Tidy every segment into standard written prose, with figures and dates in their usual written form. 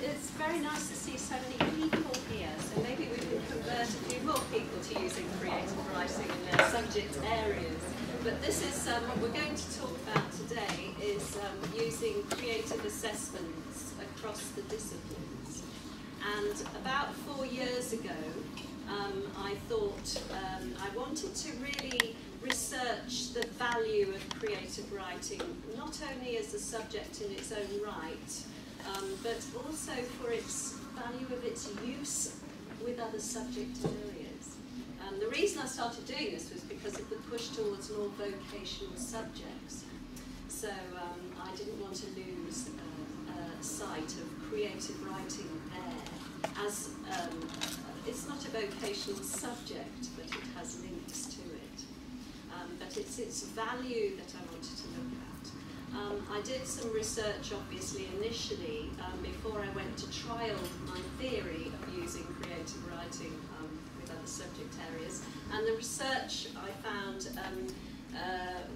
it's very nice to see so many people here, so maybe we can convert a few more people to using creative writing in their subject areas. But this is what we're going to talk about today, is using creative assessments across the disciplines. And about 4 years ago, I thought I wanted to really research the value of creative writing, not only as a subject in its own right, but also for its value of its use with other subject areas. The reason I started doing this was because of the push towards more vocational subjects. So I didn't want to lose sight of creative writing there, as it's not a vocational subject, but it has links to it. But it's its value that I wanted to look at. I did some research, obviously, initially, before I went to trial my theory of using creative writing with other subject areas. And the research I found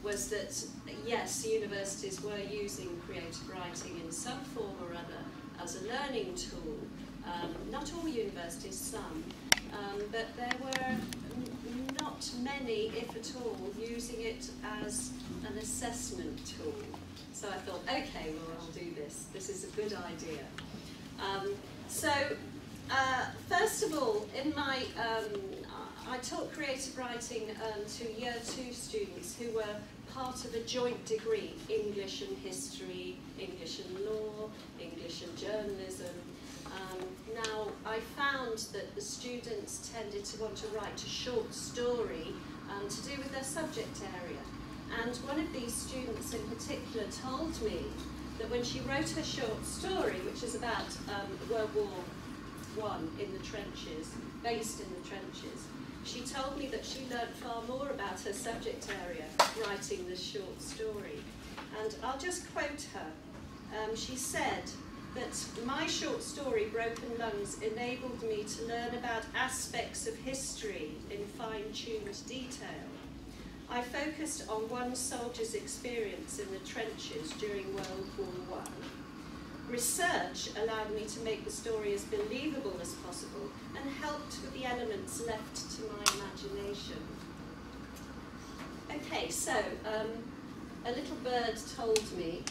was that, yes, universities were using creative writing in some form or other as a learning tool. Not all universities, some, but there were not many, if at all, using it as an assessment tool. So I thought, okay, well, I'll do this. This is a good idea. First of all, in my, I taught creative writing to Year 2 students who were part of a joint degree, English and History, English and Law, English and Journalism. Now, I found that the students tended to want to write a short story to do with their subject area. And one of these students in particular told me that when she wrote her short story, which is about World War I in the trenches, based in the trenches, she told me that she learnt far more about her subject area writing this short story. And I'll just quote her. She said that my short story, Broken Lungs, enabled me to learn about aspects of history in fine-tuned detail. I focused on one soldier's experience in the trenches during World War I. Research allowed me to make the story as believable as possible and helped with the elements left to my imagination. Okay, so a little bird told me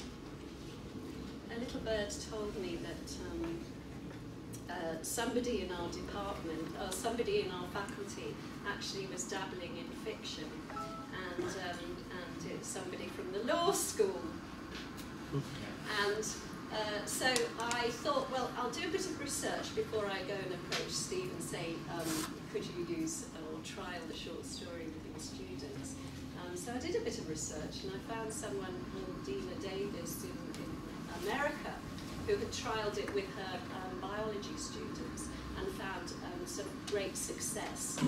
that somebody in our department, or somebody in our faculty, actually was dabbling in fiction, and it's somebody from the law school. And so I thought, well, I'll do a bit of research before I go and approach Steve and say, could you use or trial the short story with your students? So I did a bit of research, and I found someone called Dina Davis in America who had trialled it with her biology students and found some great success,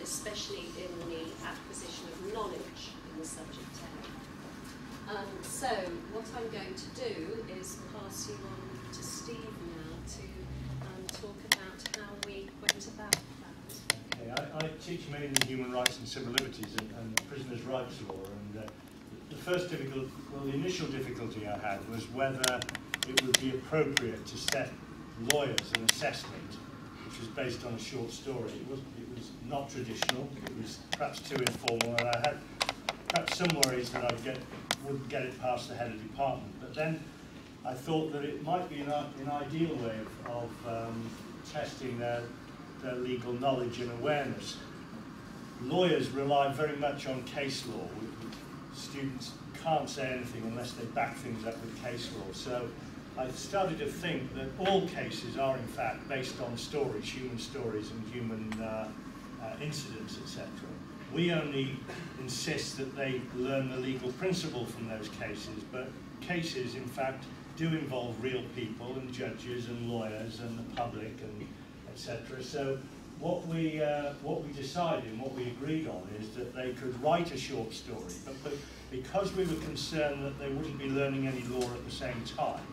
especially in the acquisition of knowledge in the subject area. So what I'm going to do is pass you on to Steve now to talk about how we went about that. Okay, I teach mainly human rights and civil liberties and prisoners' rights law, and the initial difficulty I had was whether it would be appropriate to set lawyers an assessment which was based on a short story. It was not traditional, it was perhaps too informal, and I had perhaps some worries that wouldn't get it past the head of department. But then I thought that it might be an ideal way of testing their legal knowledge and awareness. Lawyers rely very much on case law. Students can't say anything unless they back things up with case law. So I started to think that all cases are in fact based on stories, human stories and human incidents, etc. We only insist that they learn the legal principle from those cases, but cases in fact do involve real people and judges and lawyers and the public and etc. So what we decided and what we agreed on is that they could write a short story, but because we were concerned that they wouldn't be learning any law at the same time,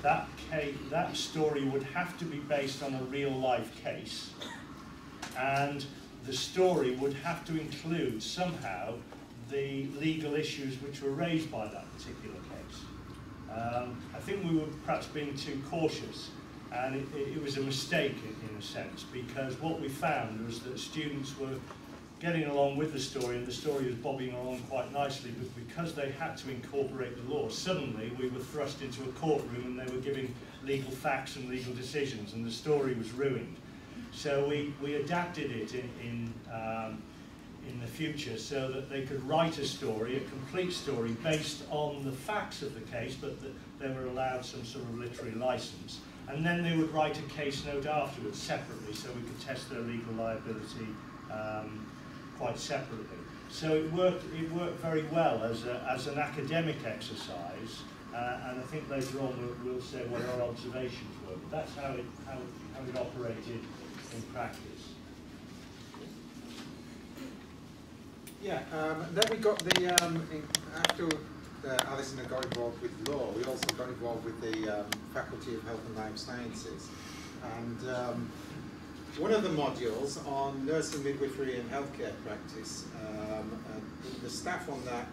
that story would have to be based on a real life case, and the story would have to include somehow the legal issues which were raised by that particular case. I think we were perhaps being too cautious And it was a mistake in a sense, because what we found was that students were getting along with the story, and the story was bobbing along quite nicely, but because they had to incorporate the law, suddenly we were thrust into a courtroom and they were giving legal facts and legal decisions, and the story was ruined. So we adapted it in the future so that they could write a story, a complete story, based on the facts of the case, but that they were allowed some sort of literary license. And then they would write a case note afterwards separately, so we could test their legal liability quite separately. So it worked very well as an academic exercise, and I think later on we'll say what our observations were. But that's how it operated in practice. Yeah, then we got the, after Alyson had got involved with law, we also got involved with the Faculty of Health and Life Sciences. And one of the modules on nursing, midwifery and healthcare practice, the staff on that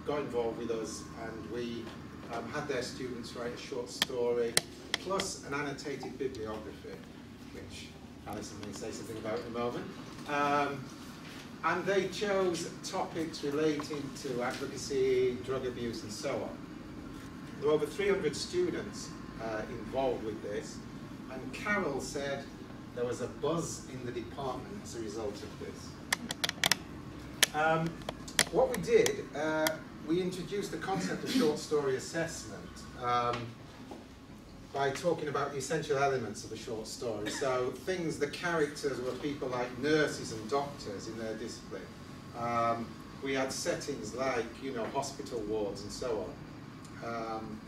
got involved with us, and we had their students write a short story, plus an annotated bibliography, which Alyson may say something about in a moment. And they chose topics relating to advocacy, drug abuse, and so on. There were over 300 students involved with this, and Carol said there was a buzz in the department as a result of this. What we did, we introduced the concept of short story assessment by talking about the essential elements of a short story. So things, the characters were people like nurses and doctors in their discipline. We had settings like, hospital wards and so on.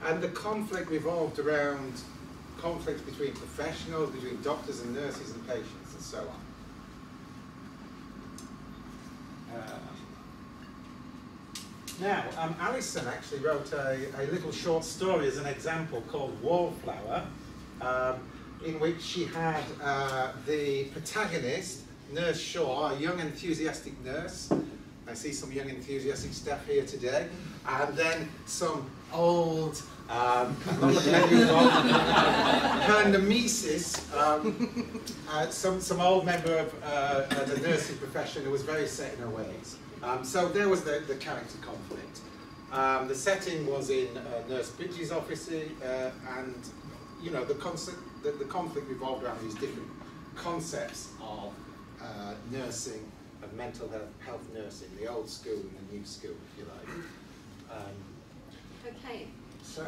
And the conflict revolved around conflicts between professionals, between doctors and nurses and patients and so on. Now, Alyson actually wrote a little short story as an example called Wallflower, in which she had the protagonist, Nurse Shaw, a young enthusiastic nurse. I see some young enthusiastic staff here today. And then some old, I'm not looking at you, her nemesis, some old member of the nursing profession who was very set in her ways. So there was the character conflict. The setting was in Nurse Bridges' office, and the conflict revolved around these different concepts of nursing, of mental health nursing, the old school and the new school, if you like. Okay. So,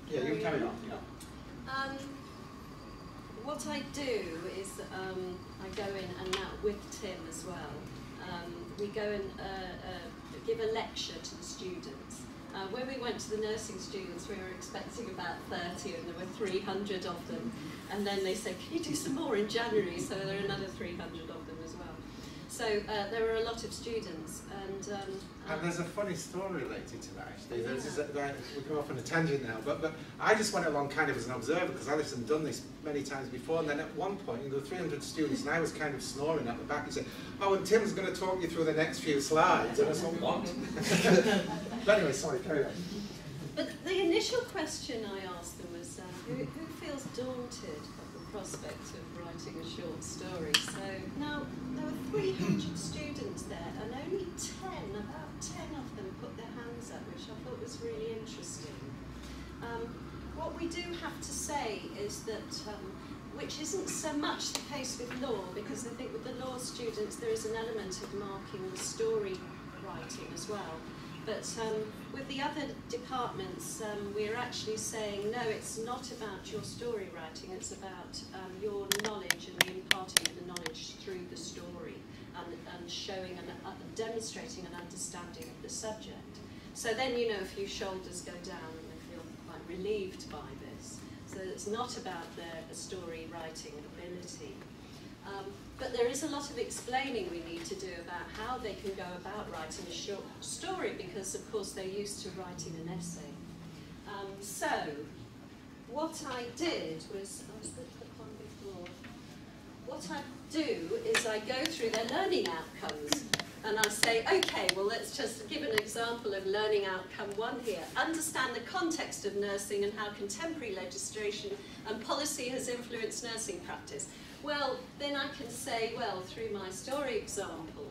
yeah, you carry on. Yeah. What I do is I go in, and now with Tim as well, we go and give a lecture to the students. When we went to the nursing students, we were expecting about 30, and there were 300 of them. And then they said, can you do some more in January? So there are another 300 of them as well. So there were a lot of students. And there's a funny story related to that, actually. We go off on a tangent now, but I just went along kind of as an observer, because Alyson had done this many times before, and then at one point, there were 300 students, and I was kind of snoring at the back. He said, oh, and Tim's going to talk you through the next few slides. And I thought, what? But anyway, sorry, carry on. But the initial question I asked them was, who feels daunted at the prospect of writing a short story? So now there were 300 students there, and only about 10 of them put their hands up, which I thought was really interesting. What we do have to say is that, which isn't so much the case with law, because I think with the law students there is an element of marking the story writing as well. But with the other departments, we're actually saying, no, it's not about your story writing, it's about your knowledge and the imparting of the knowledge through the story and showing and demonstrating an understanding of the subject. So then, a few shoulders go down and they feel quite relieved by this. So it's not about their story writing ability. But there is a lot of explaining we need to do about how they can go about writing a short story, because of course they're used to writing an essay. So what I did was, what I do is I go through their learning outcomes. And I say, okay, well, let's just give an example of learning outcome 1 here. Understand the context of nursing and how contemporary legislation and policy has influenced nursing practice. Well, then I can say, well, through my story example,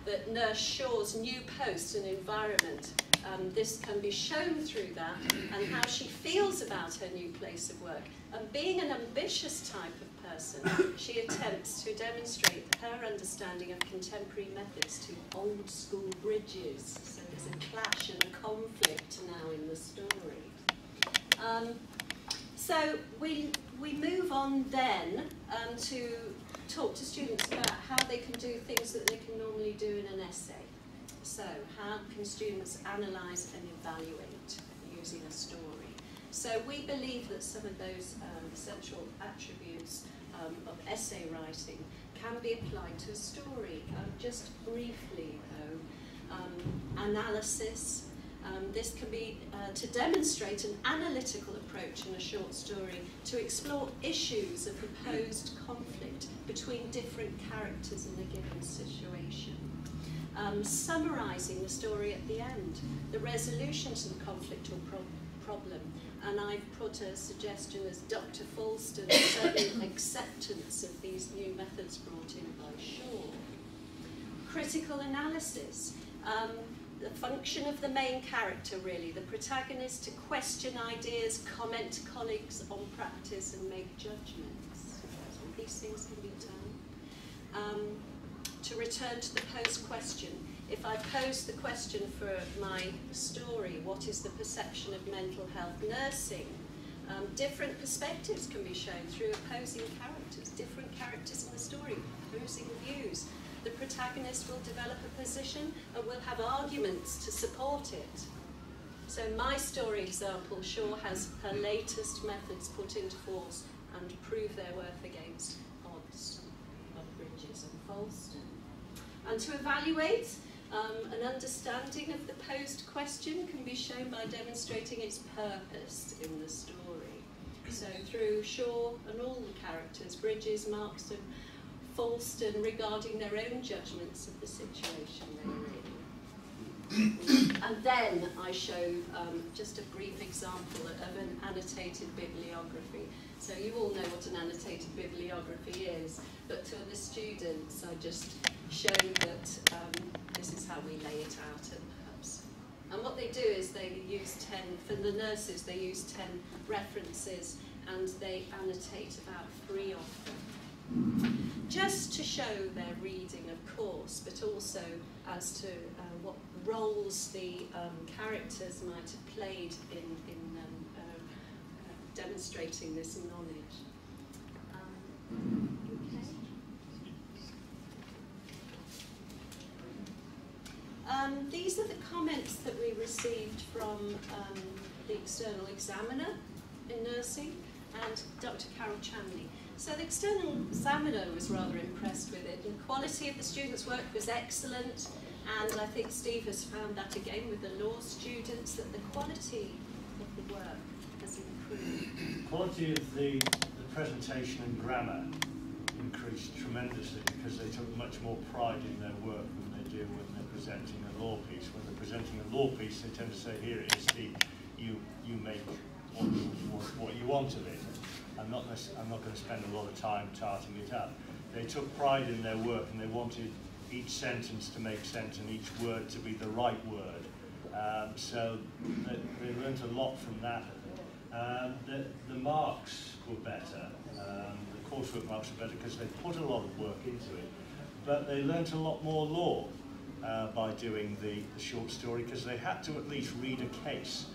that Nurse Shaw's new post and environment, this can be shown through that, and how she feels about her new place of work. And being an ambitious type of person, she attempts to demonstrate her understanding of contemporary methods to old school bridges. So there's a clash and a conflict now in the story. So we move on then to talk to students about how they can do things that they can normally do in an essay. So how can students analyse and evaluate using a story? So we believe that some of those essential attributes of essay writing can be applied to a story. Just briefly though, analysis. This can be to demonstrate an analytical approach in a short story to explore issues of proposed conflict between different characters in a given situation. Summarising the story at the end, the resolution to the conflict or problem. And I've put a suggestion as Dr. Falston's sudden acceptance of these new methods brought in by Shaw. Critical analysis. The function of the main character, really, the protagonist, to question ideas, comment to colleagues on practice and make judgments. So these things can be done. To return to the pose question, if I pose the question for my story, what is the perception of mental health nursing? Different perspectives can be shown through opposing characters, different characters in the story, opposing views. The protagonist will develop a position and will have arguments to support it. So in my story example, Shaw has her latest methods put into force and prove their worth against odds of Bridges and Falston. And to evaluate, an understanding of the posed question can be shown by demonstrating its purpose in the story. So through Shaw and all the characters, Bridges, Markston, Falston, regarding their own judgments of the situation they were in. And then I show just a brief example of an annotated bibliography. So you all know what an annotated bibliography is, but to the students I just show that this is how we lay it out at perhaps. And what they do is they use 10, for the nurses they use 10 references and they annotate about 3 of them. Just to show their reading, of course, but also as to what roles the characters might have played in demonstrating this knowledge. Okay. These are the comments that we received from the external examiner in nursing and Dr. Carol Chamley. So the external examiner was rather impressed with it. The quality of the students' work was excellent, and I think Steve has found that again with the law students, that the quality of the work has improved. The quality of the presentation and grammar increased tremendously because they took much more pride in their work than they do when they're presenting a law piece. When they're presenting a law piece, they tend to say, here it is, Steve, you make what you want of it. I'm not going to spend a lot of time tarting it up. They took pride in their work and they wanted each sentence to make sense and each word to be the right word. So they learned a lot from that. The marks were better. The coursework marks were better because they put a lot of work into it. But they learnt a lot more law by doing the short story because they had to at least read a case.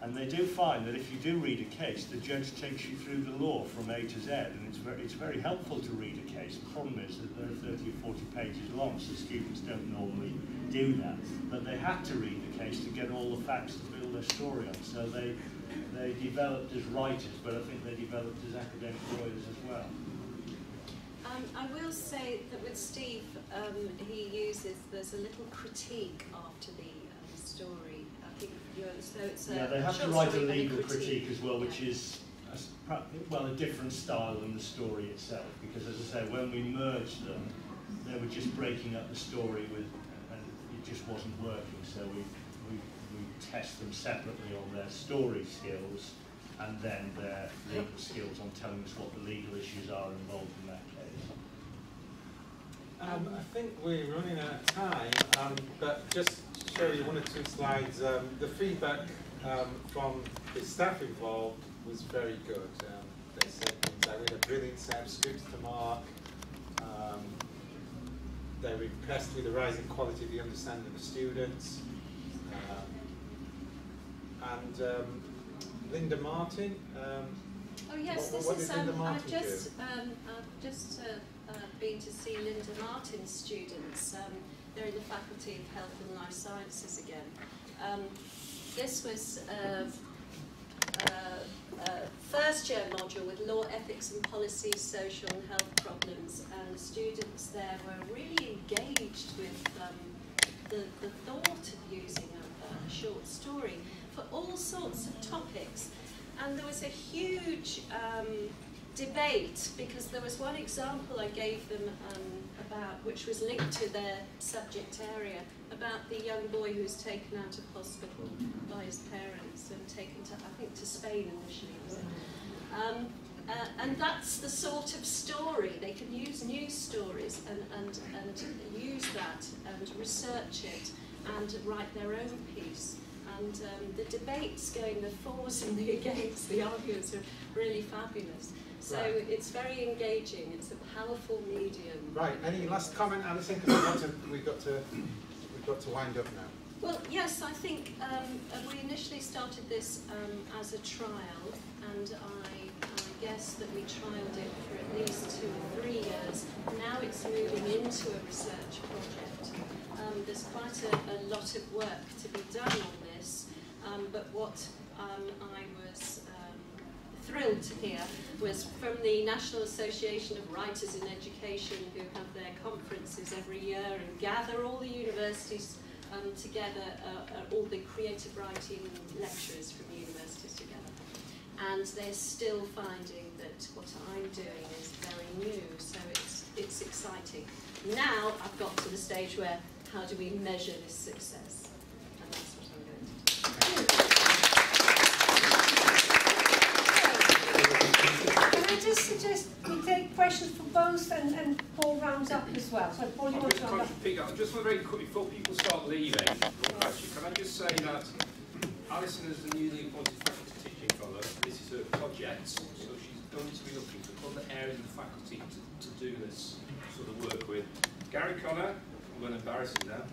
And they do find that if you do read a case, the judge takes you through the law from A to Z, and it's very helpful to read a case. The problem is that they're 30 or 40 pages long, so students don't normally do that. But they had to read the case to get all the facts to build their story on. So they developed as writers, but I think they developed as academic lawyers as well. I will say that with Steve, there's a little critique after the story. So it's they have to write a legal critique as well, which is a different style than the story itself. Because as I say, when we merged them, they were just breaking up the story with just wasn't working. So we test them separately on their story skills and then their legal skills on telling us what the legal issues are involved in that case. I think we're running out of time, but just to show you one or two slides, the feedback from the staff involved was very good. They said things like we had a brilliant set of scripts to mark. They were impressed with the rising quality of the understanding of the students. And Linda Martin. Oh yes, what this is. Linda Martin I've just been to see Linda Martin's students. They're in the Faculty of Health and Life Sciences again. This was first year module with law, ethics and policy, social and health problems, and the students there were really engaged with the thought of using a short story for all sorts of topics. And there was a huge debate, because there was one example I gave them about, which was linked to their subject area, about the young boy who was taken out of hospital by his parents and taken to, I think, to Spain initially, was it? And that's the sort of story. They can use news stories and use that and research it and write their own piece. And the debates going, the fors and the against, the arguments are really fabulous. So it's very engaging. It's a powerful medium. Right. Any last comment, Alyson? Because we've got to wind up now. Well, yes. I think we initially started this as a trial, and I guess that we trialled it for at least 2 or 3 years. Now it's moving into a research project. There's quite a lot of work to be done on this, but what I was thrilled to hear was from the National Association of Writers in Education, who have their conferences every year and gather all the universities together, all the creative writing lecturers from universities together. And they're still finding that what I'm doing is very new, so it's exciting. Now I've got to the stage where, how do we measure this success? And that's what I'm going to do. Can I just suggest we take questions for both and Paul rounds up as well? So Paul, you want to round up? I just want to very quickly, before people start leaving, actually, can I just say that Alyson is the newly appointed faculty teaching fellow. This is her project, so she's going to be looking for other areas of the faculty to do this sort of work with. Gary Connor, I'm going to embarrass him now.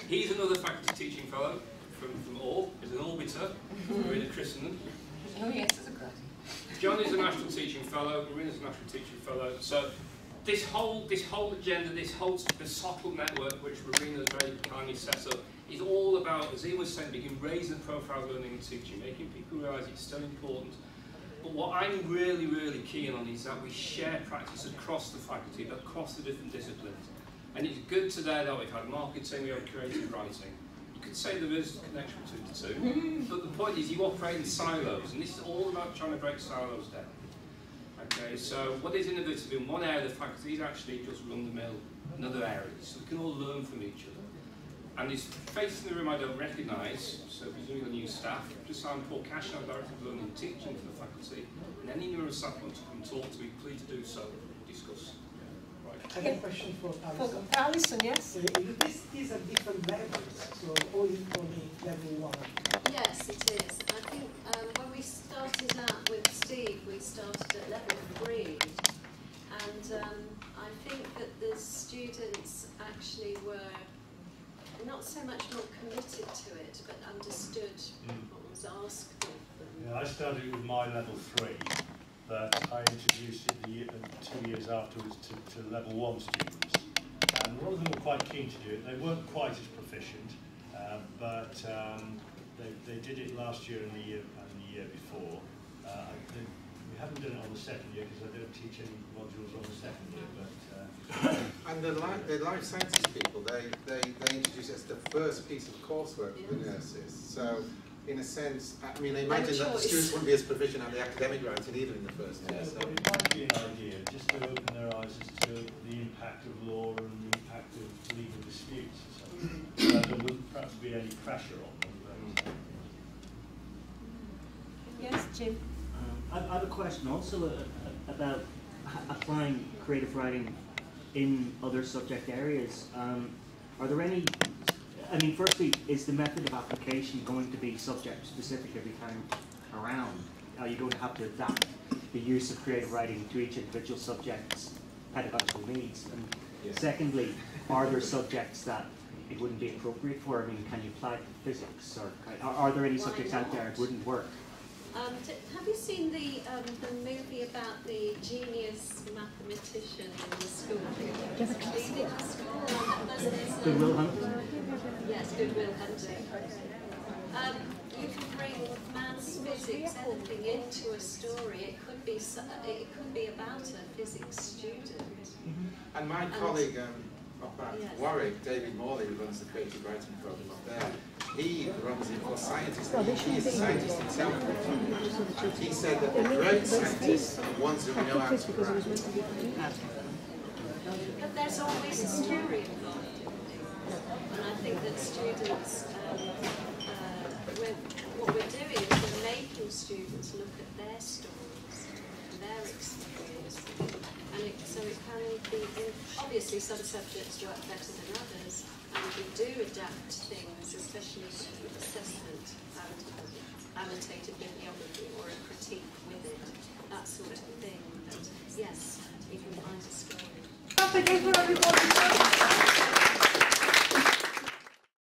He's another faculty teaching fellow from All. He's an orbiter. We're in a Christendom. Oh yes, that's a great. John is a national teaching fellow. Marina's a national teaching fellow. So this whole agenda, this SOTL network, which Marina very kindly set up, is all about, as Ian was saying, begin raising the profile of learning and teaching, making people realise it's still important. But what I'm really, really keen on is that we share practice across the faculty, across the different disciplines. And it's good today that we've had marketing, we have creative writing. You could say there is a connection between the two, but the point is you operate in silos, and this is all about trying to break silos down. Okay, so what is innovative in one area of the faculty is actually just run-the-mill in other areas, so we can all learn from each other. And there's faces in the room I don't recognise, so presumably the new staff. Just so I'm Paul Cash, I'm Director of Learning and Teaching for the faculty, and any new staff want to come talk to me, please do so, discuss. I have a question for Alyson. Alyson, yes? These are different levels, so all in only level 1. Yes, it is. I think when we started out with Steve, we started at level 3, and I think that the students actually were not so much more committed to it, but understood what was asked of them. Yeah, I started with my level 3, but I introduced it 2 years afterwards to level 1 students. And a lot of them were quite keen to do it. They weren't quite as proficient, but they did it last year and the year before. We haven't done it on the second year because I don't teach any modules on the second year. But and the life sciences people, they introduce it as the first piece of coursework for the nurses. So in a sense, I mean, I imagine that the choice. students wouldn't be as proficient at the academic writing either in the first year. Yeah, So. but it might be an idea just to open their eyes as to the impact of law and the impact of legal disputes. So there wouldn't perhaps be any pressure on them. But, Yes, Jim. I have a question also about applying creative writing in other subject areas. Are there any, I mean, firstly, is the method of application going to be subject specific every time around? Are you going to have to adapt the use of creative writing to each individual subject's pedagogical needs? And Yeah. secondly, are there subjects that it wouldn't be appropriate for? I mean, can you apply it to physics? Or are there any subjects out there that wouldn't work? Have you seen the movie about the genius mathematician in the school? Good Will Hunting? Yes, Good Will Hunting. You can bring maths, physics, anything into a story. It could be about a physics student. And my colleague up at Warwick, David Morley, who runs the creative writing program up there, he runs it for scientists. He is a scientist himself. And he said that the great scientists are the ones who know how to write. But there's always a story involved in things. And I think that students, what we're doing is we're making students look at their stories, their experience. And so it can be, obviously some subjects work better than others, and we do adapt things, especially assessment, annotated bibliography or a critique with it, that sort of thing. But yes, you can find a story. Thank you for everybody.